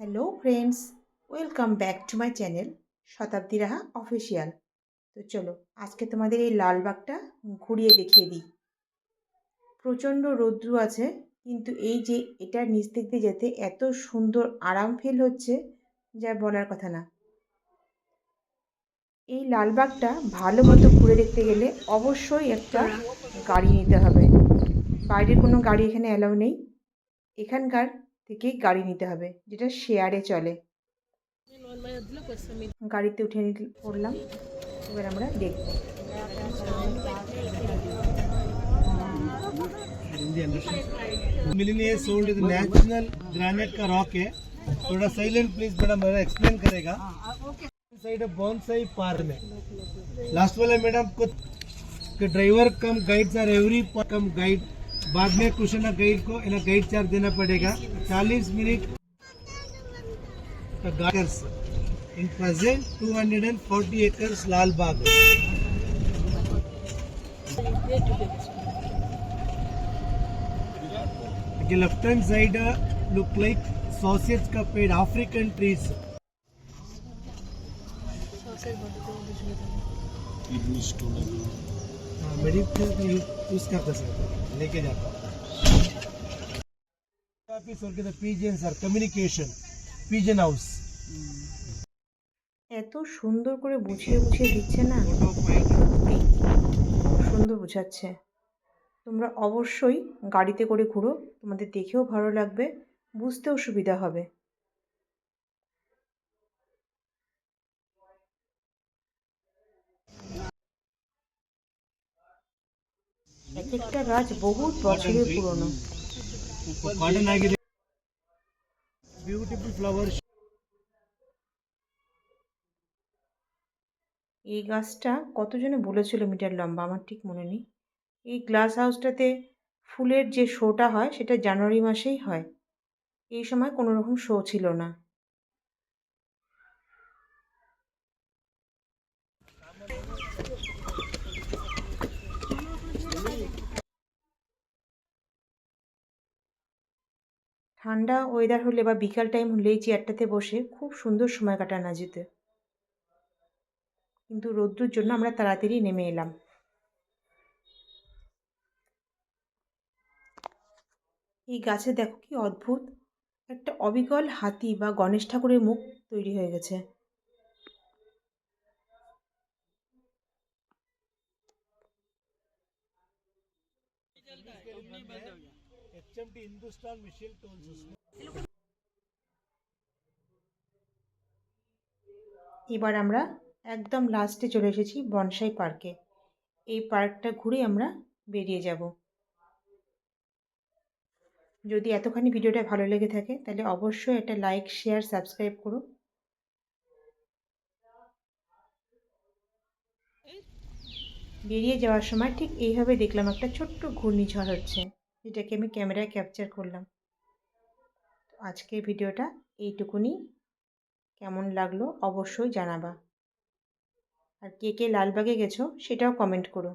Hello friends, welcome back to my channel Shatabdi Raha official. তো চলো আজকে তোমাদের এই লালবাগটা ঘুরিয়ে দেখিয়ে দিই। প্রচণ্ড রৌদ্র আছে, কিন্তু এই যে এটার নিচ থেকে যেতে এত সুন্দর আরাম ফিল হচ্ছে যা বলার কথা না। এই লালবাগটা ভালো মতো ঘুরে দেখতে গেলে অবশ্যই একটা গাড়ি নিতে হবে। বাইরের কোনো গাড়ি এখানে অ্যালাউ নেই, এখানকার থেকেই গাড়ি নিতে হবে, যেটা শেয়ারে চলে। গাড়িতে উঠে পড়লাম, এবার আমরা দেখব। मिलीनियर सोल्ड नेचुरल ग्रेनाइट का रॉक है। थोड़ा साइलेंट प्लीज मैडम, मेरा एक्सप्लेन करेगा। साइड बॉन्साई पार्क में लास्ट वाले मैडम को driver cum guide or every cum guide, बाद में कुछ ना गाइड को गाइड चार्ज देना पड़ेगा। 40 मिनट का guiders in present 240 acres Lal Bagh. The left hand side look like sausage का पेड़, African trees। मेडिकल यूज करता सर, लेके जाता pigeons are communication, pigeon house। এত সুন্দর করে বুঝিয়ে বুঝিয়ে দিচ্ছে না, সত্যি খুব সুন্দর বোঝাচ্ছে। তোমরা অবশ্যই গাড়িতে করে ঘুরো, তোমাদের দেখেও ভালো লাগবে, বুঝতেও সুবিধা হবে। এক একটা গাছ বহুত বছরের পুরনো। Beautiful flower. এই গাছটা কতজনে বলেছিল মিটার লম্বা, আমার ঠিক মনে নেই। এই গ্লাস হাউসটাতে ফুলের যে শোটা হয় সেটা জানুয়ারি মাসেই হয়। এই সময় কোনো রকম শো ছিল না। ঠান্ডা ওয়েদার হলে বা বিকাল টাইম হলেই চেয়ারটাতে বসে খুব সুন্দর সময় কাটানো যেত, কিন্তু রোদ্দুর জন্য আমরা তাড়াতাড়ি নেমে এলাম। এই গাছে দেখো কি অদ্ভুত একটা অবিকল হাতি বা গণেশ ঠাকুরের মুখ তৈরি হয়ে গেছে। এবার আমরা একদম লাস্টে চলে এসেছি বনসাই পার্কে। এই পার্কটা ঘুরে আমরা বেরিয়ে যাব। যদি এতখানি ভিডিওটা ভালো লেগে থাকে তাহলে অবশ্যই একটা লাইক, শেয়ার, সাবস্ক্রাইব করো। বেরিয়ে যাওয়ার সময় ঠিক এইভাবে দেখলাম একটা ছোট্ট ঘূর্ণিঝড় হচ্ছে, যেটাকে আমি ক্যামেরায় ক্যাপচার করলাম। তো আজকের ভিডিওটা এইটুকুনি। কেমন লাগলো অবশ্যই জানাবা, আর কে কে লালবাগে গেছো সেটাও কমেন্ট করো।